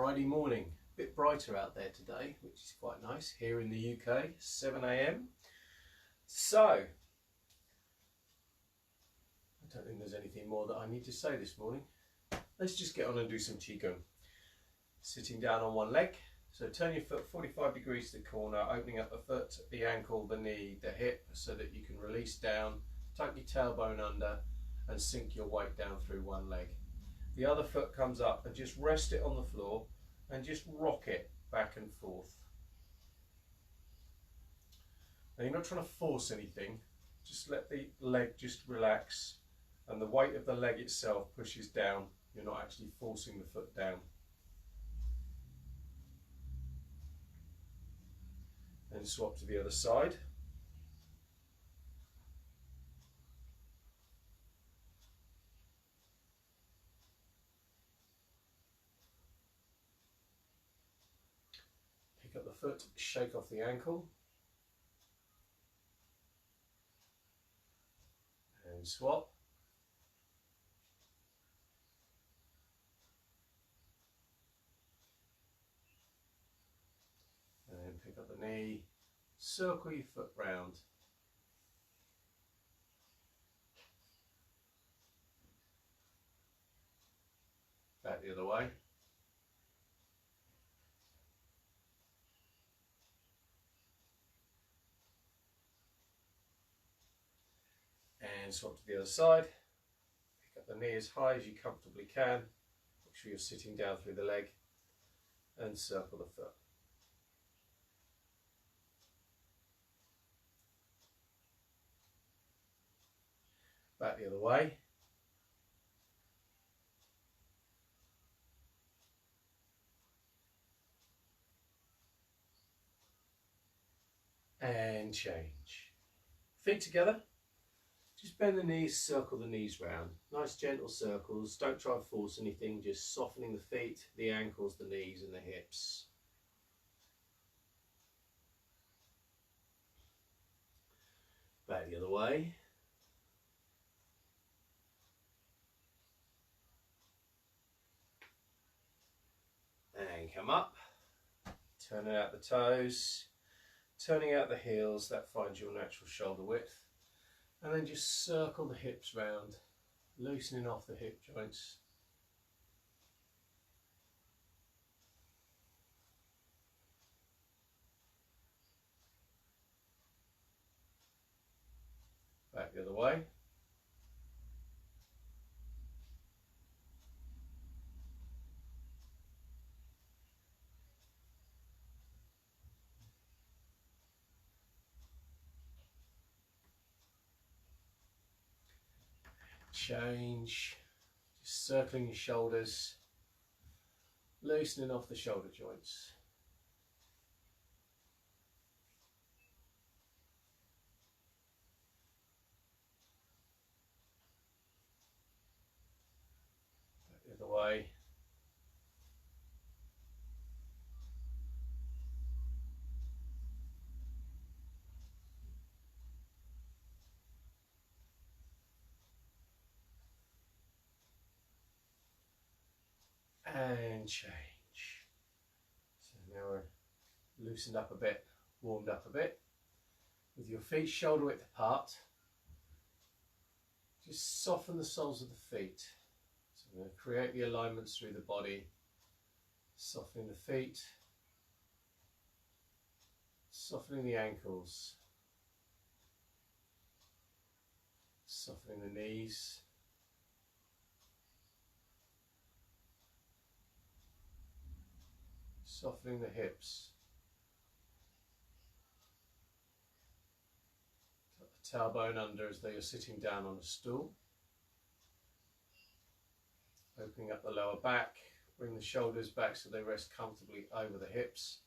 Friday morning. A bit brighter out there today, which is quite nice. Here in the UK, 7 a.m. So, I don't think there's anything more that I need to say this morning. Let's just get on and do some Qigong. Sitting down on one leg. So turn your foot 45 degrees to the corner, opening up the foot, the ankle, the knee, the hip, so that you can release down, tuck your tailbone under and sink your weight down through one leg. The other foot comes up and just rest it on the floor and just rock it back and forth. Now you're not trying to force anything, just let the leg just relax and the weight of the leg itself pushes down. You're not actually forcing the foot down. And swap to the other side. Pick up the foot, shake off the ankle. And swap. And then pick up the knee, circle your foot round. Back the other way. And swap to the other side. Pick up the knee as high as you comfortably can. Make sure you're sitting down through the leg and circle the foot. Back the other way. And change. Feet together. Just bend the knees, circle the knees round. Nice gentle circles. Don't try to force anything, just softening the feet, the ankles, the knees and the hips. Back the other way. And come up. Turning out the toes. Turning out the heels, that finds your natural shoulder width. And then just circle the hips round, loosening off the hip joints. Back the other way. Change, just circling your shoulders, loosening off the shoulder joints. Back the other way. And change. So now we're loosened up a bit, warmed up a bit. With your feet shoulder width apart, just soften the soles of the feet. So we're going to create the alignments through the body, softening the feet, softening the ankles, softening the knees, softening the hips. Tuck the tailbone under as though you're sitting down on a stool. Opening up the lower back, bring the shoulders back so they rest comfortably over the hips.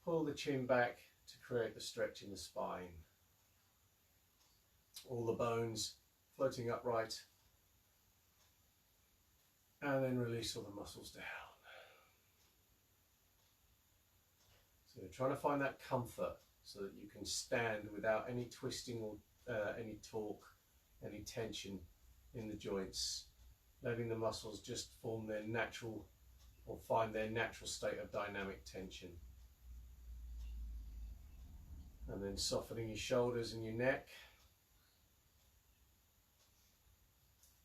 Pull the chin back to create the stretch in the spine. All the bones floating upright. And then release all the muscles down. So you're trying to find that comfort so that you can stand without any twisting or any torque, any tension in the joints, letting the muscles just form their natural or find their natural state of dynamic tension. And then softening your shoulders and your neck.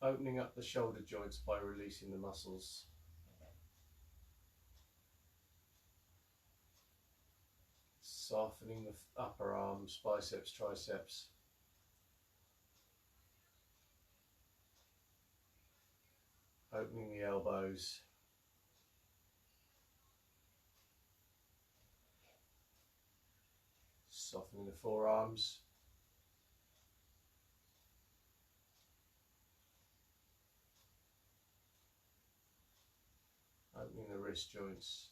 Opening up the shoulder joints by releasing the muscles. Softening the upper arms, biceps, triceps. Opening the elbows. Softening the forearms. Opening the wrist joints.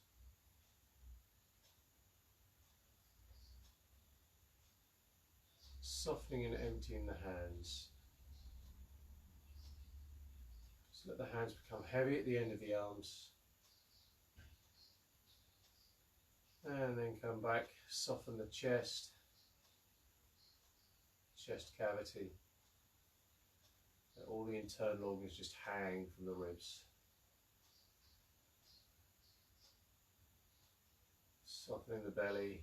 Softening and emptying the hands. Just let the hands become heavy at the end of the arms. And then come back, soften the chest cavity. Let all the internal organs just hang from the ribs. Softening the belly,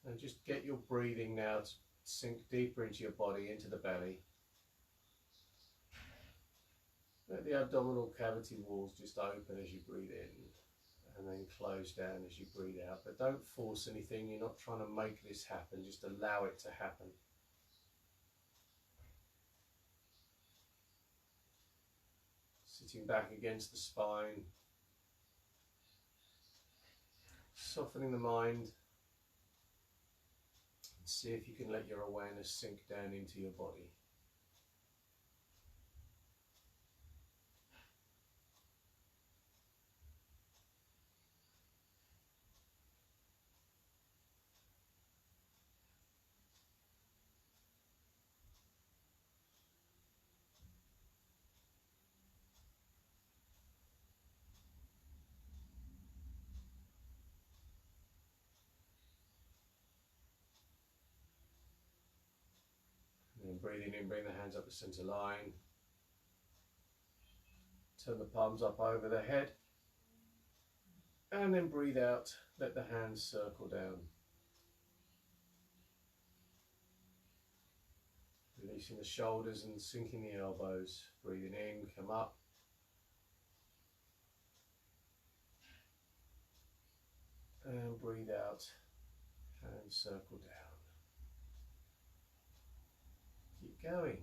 and just get your breathing now to sink deeper into your body, into the belly. Let the abdominal cavity walls just open as you breathe in, and then close down as you breathe out. But don't force anything, you're not trying to make this happen, just allow it to happen. Sitting back against the spine, softening the mind, and see if you can let your awareness sink down into your body. And then breathing in, bring the hands up the center line. Turn the palms up over the head. And then breathe out, let the hands circle down. Releasing the shoulders and sinking the elbows. Breathing in, come up. And breathe out, hands circle down. Keep going.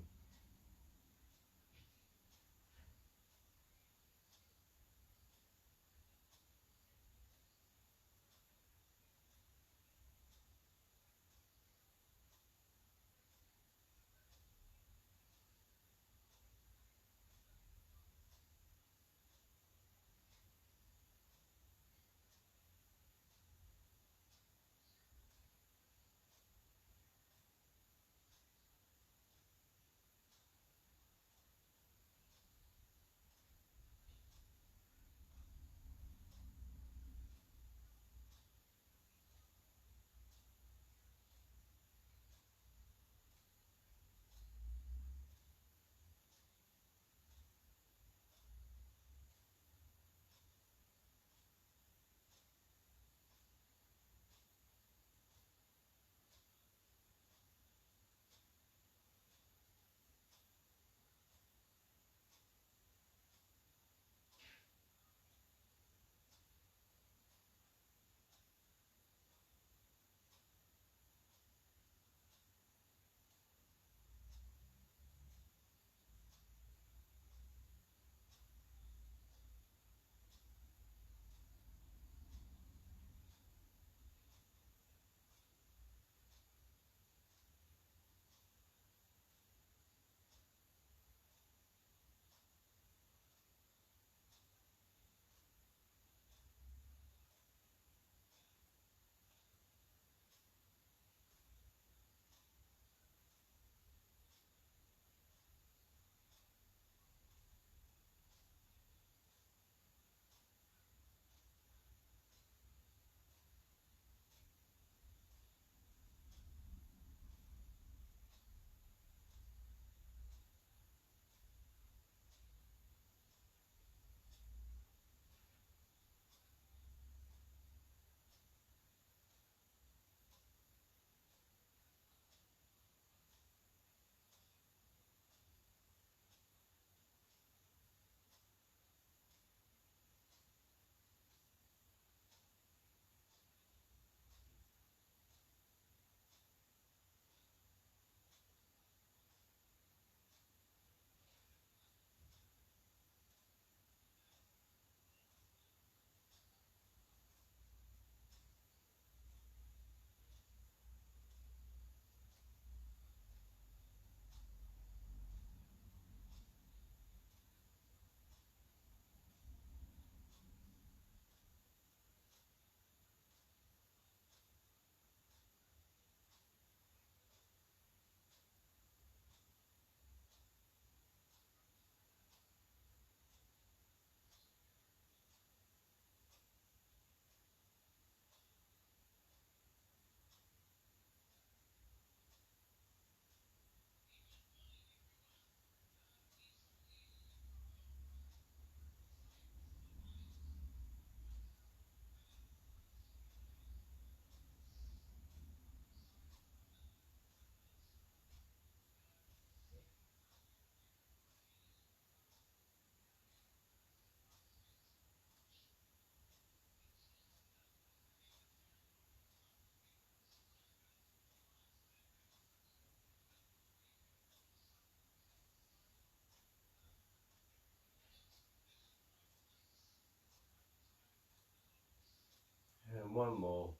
And one more.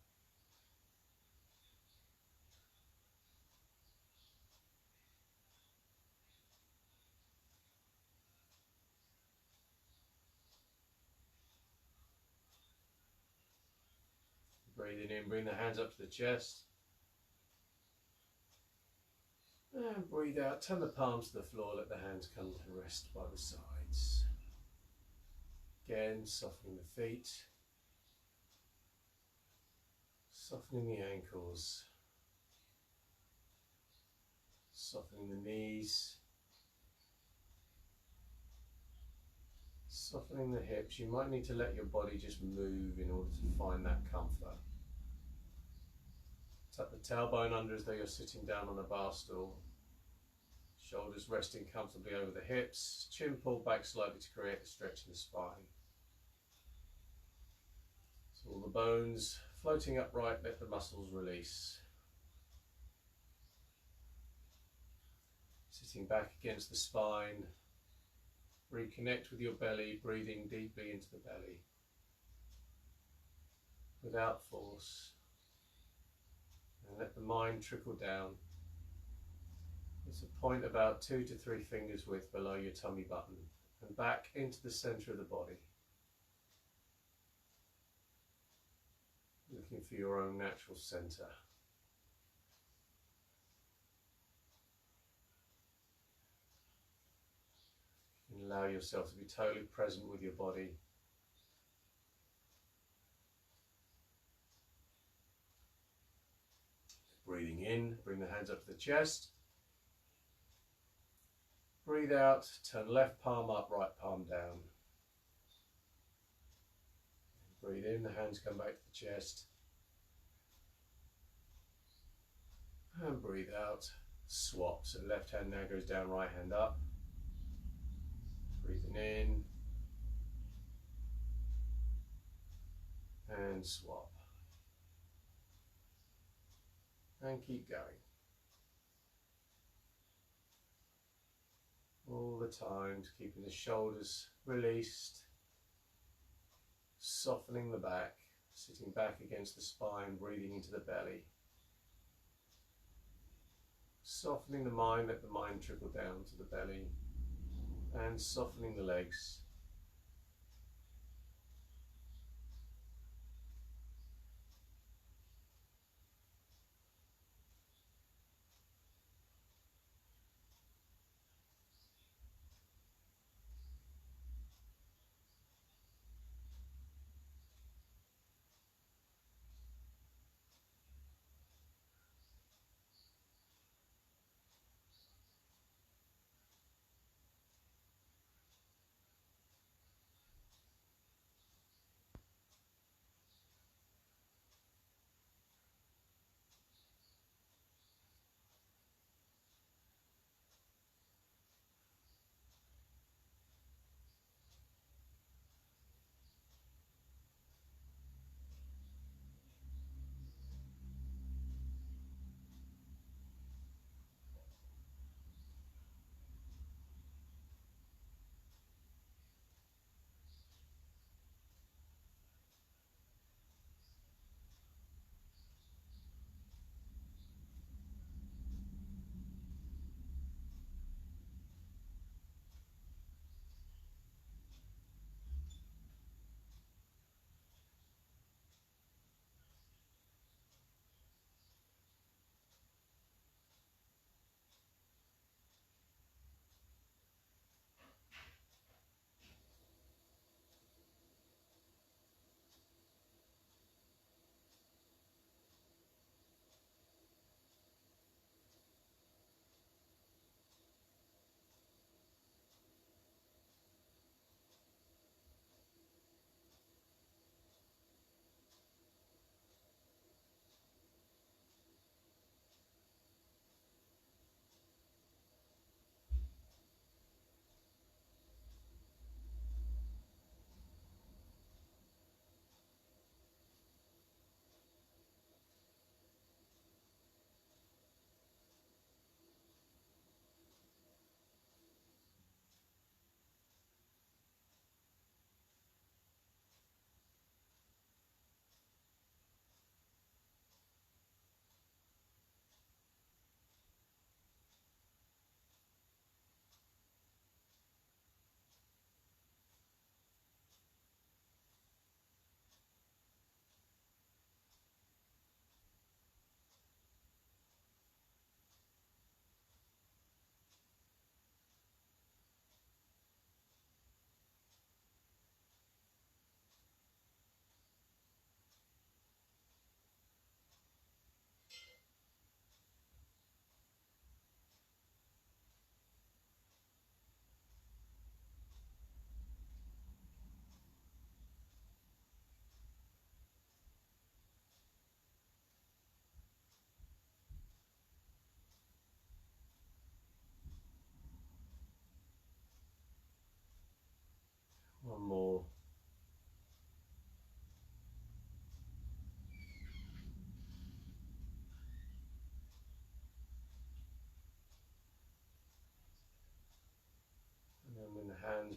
Breathing in, bring the hands up to the chest. And breathe out, turn the palms to the floor, let the hands come to rest by the sides. Again, softening the feet, softening the ankles, softening the knees, softening the hips. You might need to let your body just move in order to find that comfort. Tuck the tailbone under as though you're sitting down on a bar stool. Shoulders resting comfortably over the hips, chin pulled back slightly to create a stretch in the spine. So all the bones floating upright, let the muscles release. Sitting back against the spine, reconnect with your belly, breathing deeply into the belly without force. And let the mind trickle down. It's a point about 2 to 3 fingers width below your tummy button and back into the center of the body. Looking for your own natural center. You can allow yourself to be totally present with your body. Breathing in, bring the hands up to the chest. Breathe out, turn left palm up, right palm down. Breathe in, the hands come back to the chest. And breathe out, swap. So left hand now goes down, right hand up. Breathing in. And swap. And keep going. All the time, keeping the shoulders released, softening the back, sitting back against the spine, breathing into the belly. Softening the mind, let the mind trickle down to the belly, and softening the legs.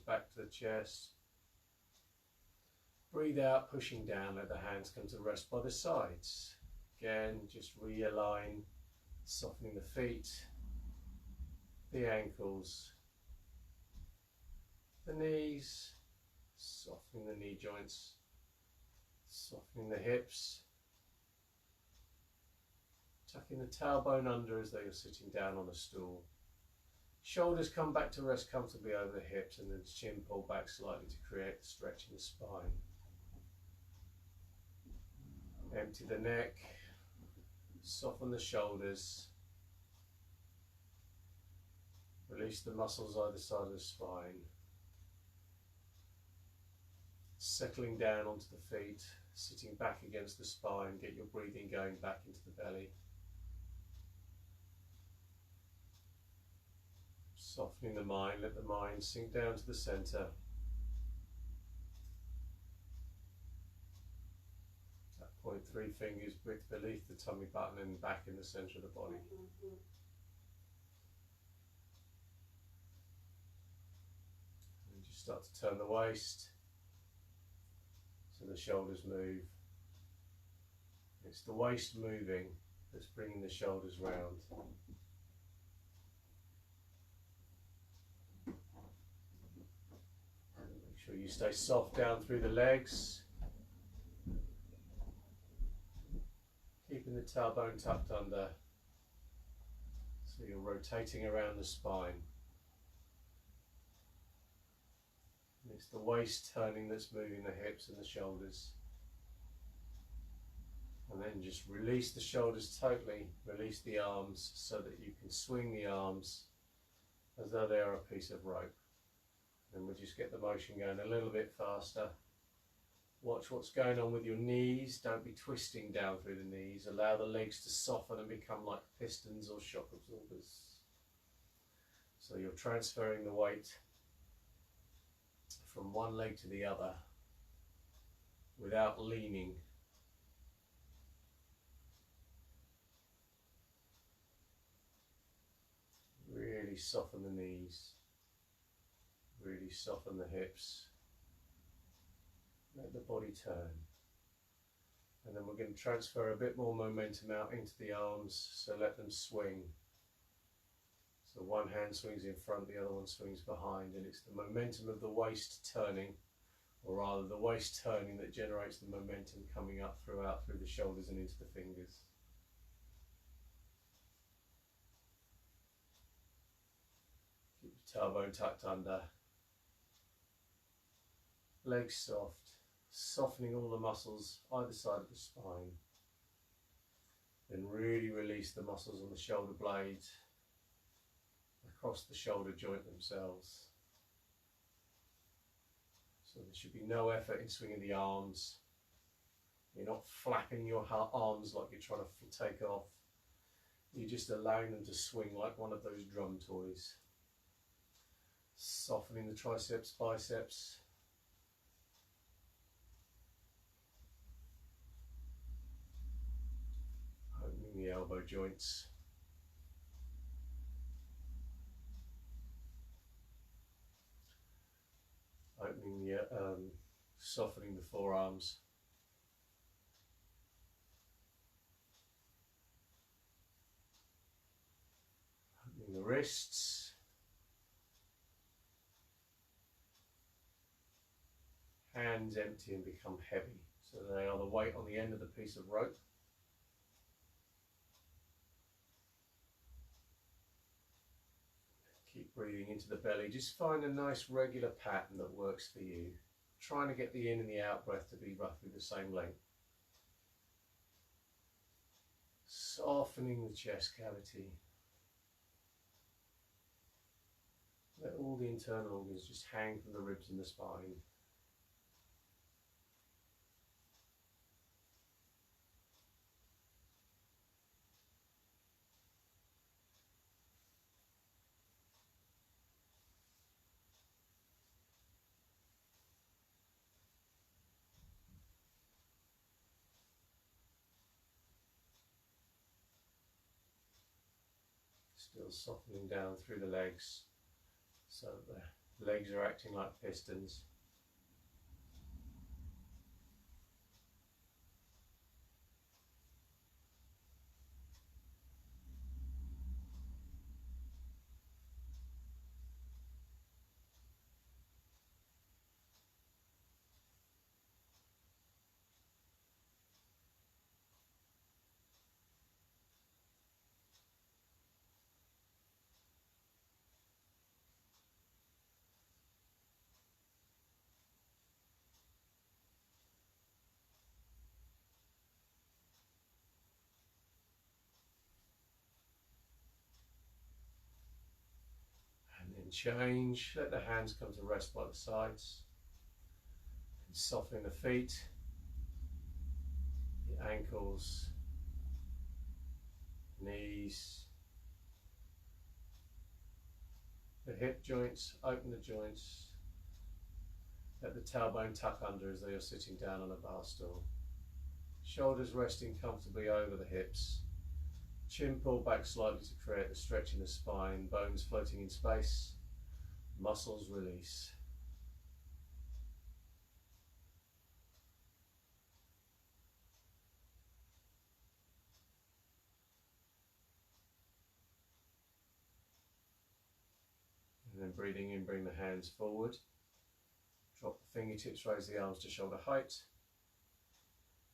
back to the chest. Breathe out, pushing down, let the hands come to rest by the sides. Again, just realign, softening the feet, the ankles, the knees, softening the knee joints, softening the hips, tucking the tailbone under as though you're sitting down on a stool. Shoulders come back to rest comfortably over the hips, and then chin pull back slightly to create a stretch in the spine. Empty the neck, soften the shoulders, release the muscles either side of the spine. Settling down onto the feet, sitting back against the spine, get your breathing going back into the belly. Softening the mind, let the mind sink down to the centre. At that point, 3 fingers beneath the tummy button and back in the centre of the body. And just start to turn the waist so the shoulders move. It's the waist moving that's bringing the shoulders round. Make sure you stay soft down through the legs, keeping the tailbone tucked under so you're rotating around the spine. And it's the waist turning that's moving the hips and the shoulders. And then just release the shoulders totally, release the arms so that you can swing the arms as though they are a piece of rope. And we'll just get the motion going a little bit faster. Watch what's going on with your knees. Don't be twisting down through the knees. Allow the legs to soften and become like pistons or shock absorbers. So you're transferring the weight from one leg to the other without leaning. Really soften the knees. Really soften the hips. Let the body turn. And then we're going to transfer a bit more momentum out into the arms, so let them swing. So one hand swings in front, the other one swings behind, and it's the momentum of the waist turning, or rather the waist turning, that generates the momentum coming up through the shoulders and into the fingers. Keep the tailbone tucked under. Legs soft, softening all the muscles either side of the spine. Then really release the muscles on the shoulder blades, across the shoulder joint themselves. So there should be no effort in swinging the arms. You're not flapping your arms like you're trying to take off. You're just allowing them to swing like one of those drum toys. Softening the triceps, biceps. Opening the elbow joints. Opening the, softening the forearms. Opening the wrists. Hands empty and become heavy. So they are the weight on the end of the piece of rope. Keep breathing into the belly. Just find a nice regular pattern that works for you. Trying to get the in and the out breath to be roughly the same length. Softening the chest cavity. Let all the internal organs just hang from the ribs and the spine. Still softening down through the legs so that the Legs are acting like pistons. And then change. Let the hands come to rest by the sides. And softening the feet, the ankles, knees, the hip joints. Open the joints. Let the tailbone tuck under as though you're sitting down on a bar stool. Shoulders resting comfortably over the hips. Chin pulled back slightly to create the stretch in the spine. Bones floating in space. Muscles release. And then breathing in, bring the hands forward. Drop the fingertips, raise the arms to shoulder height.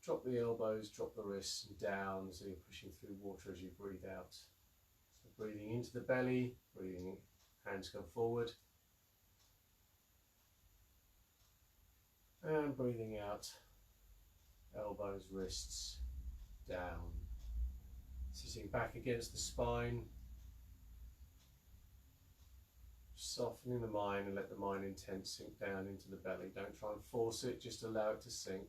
Drop the elbows, drop the wrists and down so you're pushing through water as you breathe out. So breathing into the belly, breathing, hands come forward. And breathing out, elbows, wrists, down. Sitting back against the spine. Softening the mind and let the mind intent sink down into the belly. Don't try and force it, just allow it to sink.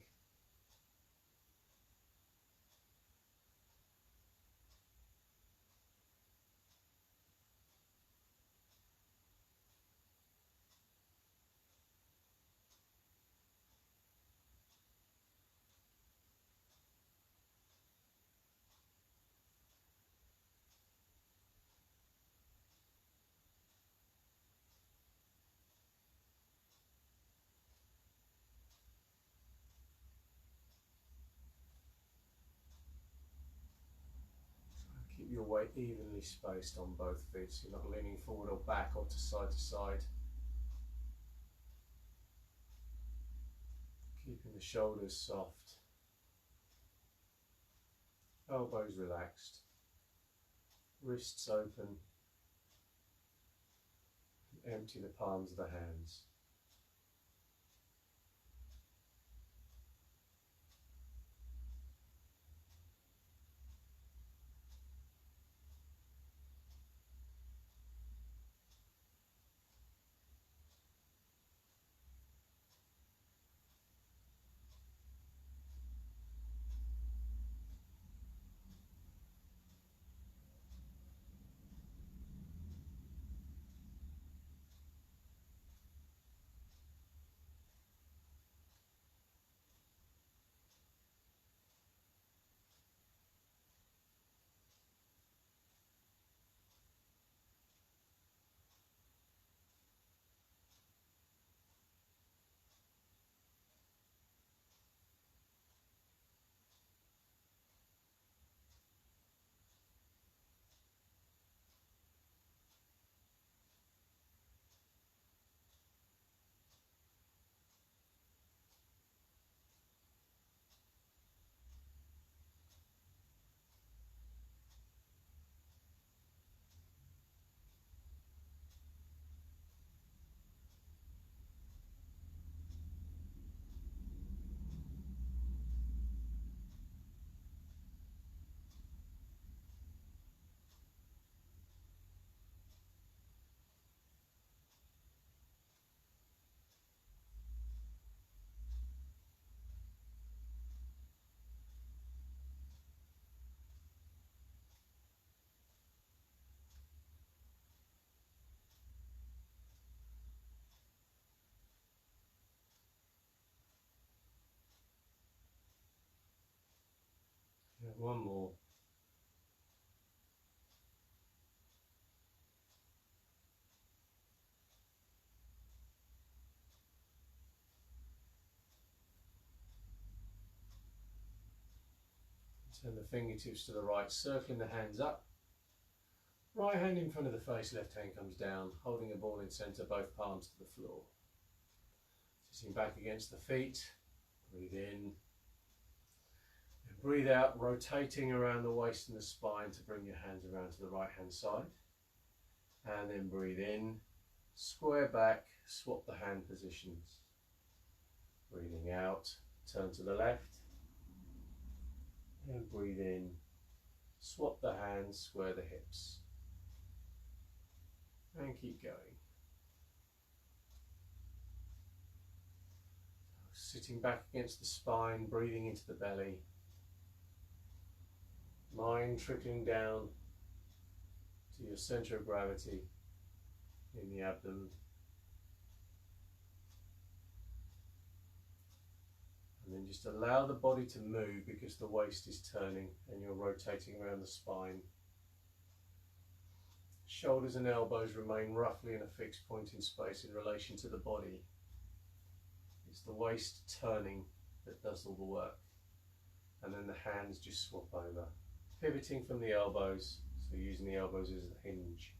Keep your weight evenly spaced on both feet so you're not leaning forward or back or to side to side. Keeping the shoulders soft, elbows relaxed, wrists open, and empty the palms of the hands. Yeah, one more. Send the fingertips to the right, circling the hands up. Right hand in front of the face, left hand comes down, holding a ball in centre, both palms to the floor. Sitting back against the feet, breathe in. And breathe out, rotating around the waist and the spine to bring your hands around to the right hand side. And then breathe in, square back, swap the hand positions. Breathing out, turn to the left. And breathe in, swap the hands, square the hips. And keep going. Sitting back against the spine, breathing into the belly. Mind trickling down to your centre of gravity in the abdomen. And then just allow the body to move because the waist is turning and you're rotating around the spine. Shoulders and elbows remain roughly in a fixed point in space in relation to the body. It's the waist turning that does all the work. And then the hands just swap over. Pivoting from the elbows, so using the elbows as a hinge.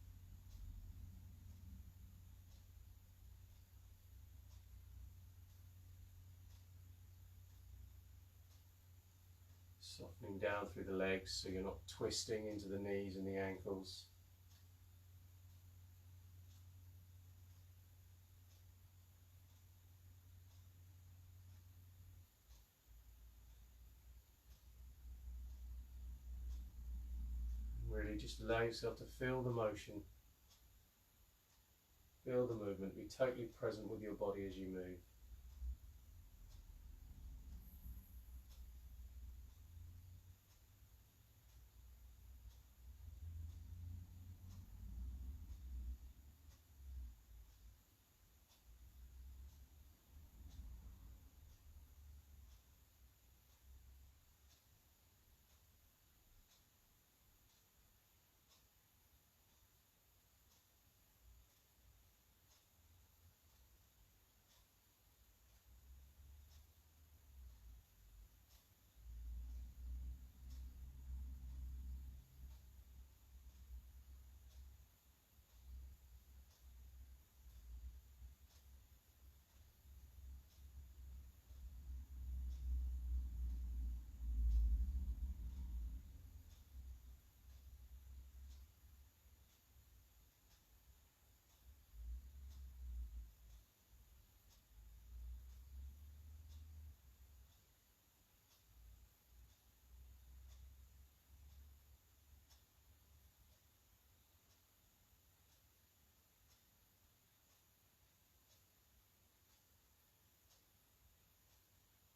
Softening down through the legs so you're not twisting into the knees and the ankles. Really just allow yourself to feel the motion, feel the movement, be totally present with your body as you move.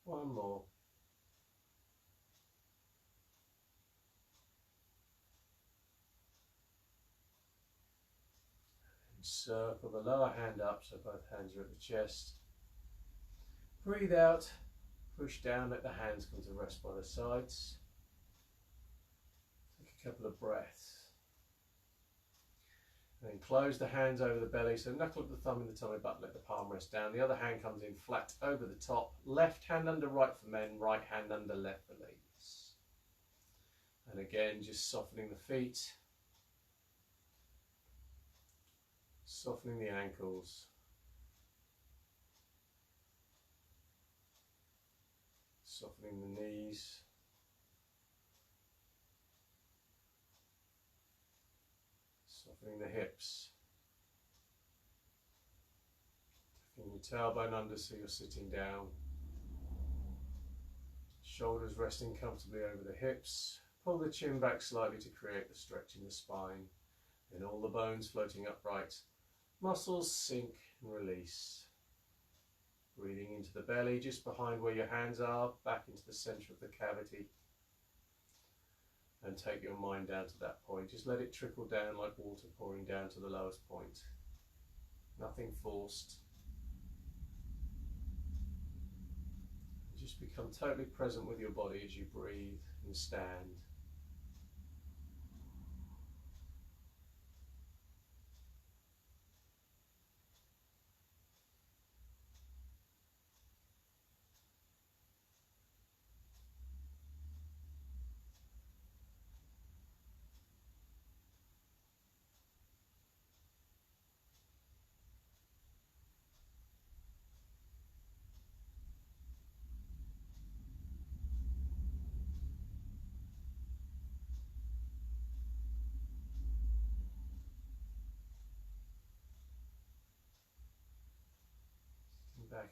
One more. And circle the lower hand up so both hands are at the chest. Breathe out, push down, let the hands come to rest by the sides. Take a couple of breaths. And then close the hands over the belly, so knuckle up the thumb in the tummy button, let the palm rest down. The other hand comes in flat over the top. Left hand under right for men, right hand under left for ladies. And again, just softening the feet. Softening the ankles. Softening the knees. Softening the hips. Tucking your tailbone under so you're sitting down. Shoulders resting comfortably over the hips. Pull the chin back slightly to create the stretch in the spine. Then all the bones floating upright. Muscles sink and release. Breathing into the belly just behind where your hands are, back into the centre of the cavity. And take your mind down to that point. Just let it trickle down like water pouring down to the lowest point. Nothing forced. Just become totally present with your body as you breathe and stand.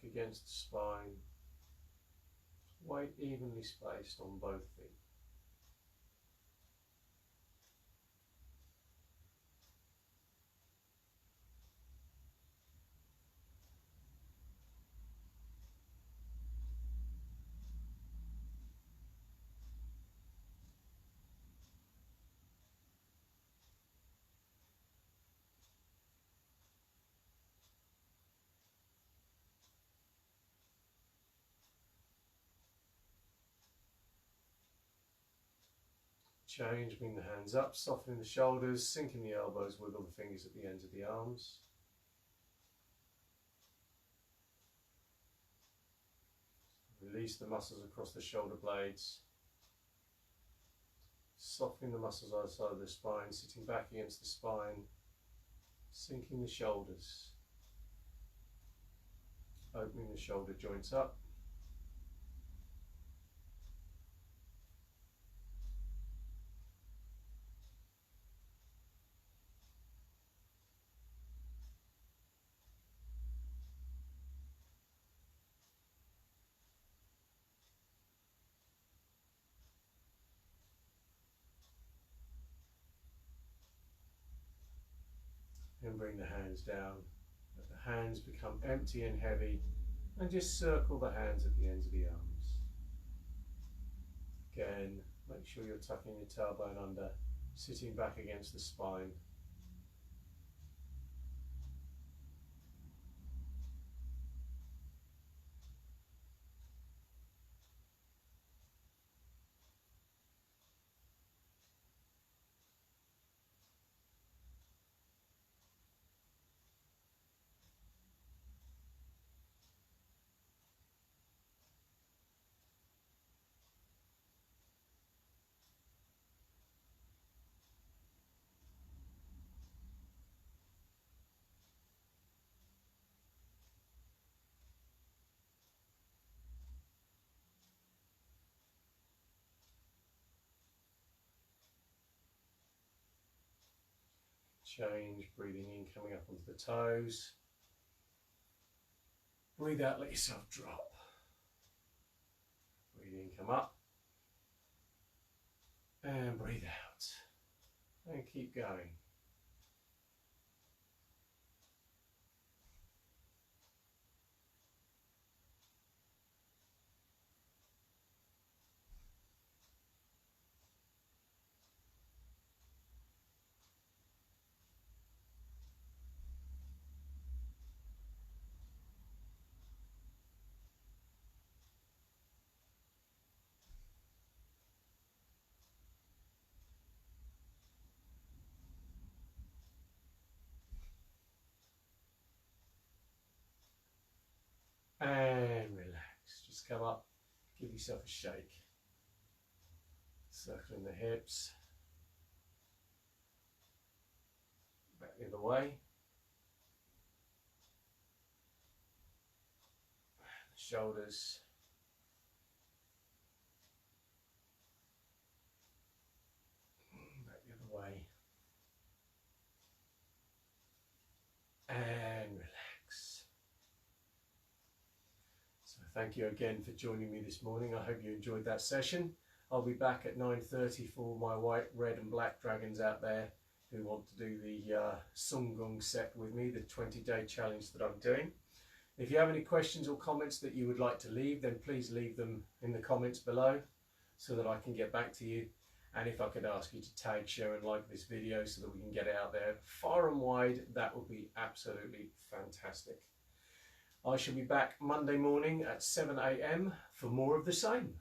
against the spine. Weight evenly spaced on both feet. Change, bring the hands up, softening the shoulders, sinking the elbows, wiggle the fingers at the ends of the arms. Release the muscles across the shoulder blades. Softening the muscles outside of the spine, sitting back against the spine, sinking the shoulders. Opening the shoulder joints up. And bring the hands down. Let the hands become empty and heavy, and just circle the hands at the ends of the arms. Again, make sure you're tucking your tailbone under, sitting back against the spine. Change, breathing in, coming up onto the toes. Breathe out, let yourself drop. Breathe in, come up. And breathe out. And keep going. And relax. Just come up, give yourself a shake. Circling the hips. Back the other way. The shoulders. Back the other way. And relax. So thank you again for joining me this morning. I hope you enjoyed that session. I'll be back at 9:30 for my white, red and black dragons out there who want to do the Gung set with me, the 20-day challenge that I'm doing. If you have any questions or comments that you would like to leave, then please leave them in the comments below so that I can get back to you. And if I could ask you to tag, share and like this video so that we can get it out there far and wide, that would be absolutely fantastic. I shall be back Monday morning at 7 AM for more of the same.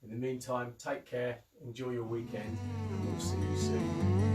In the meantime, take care, enjoy your weekend, and we'll see you soon.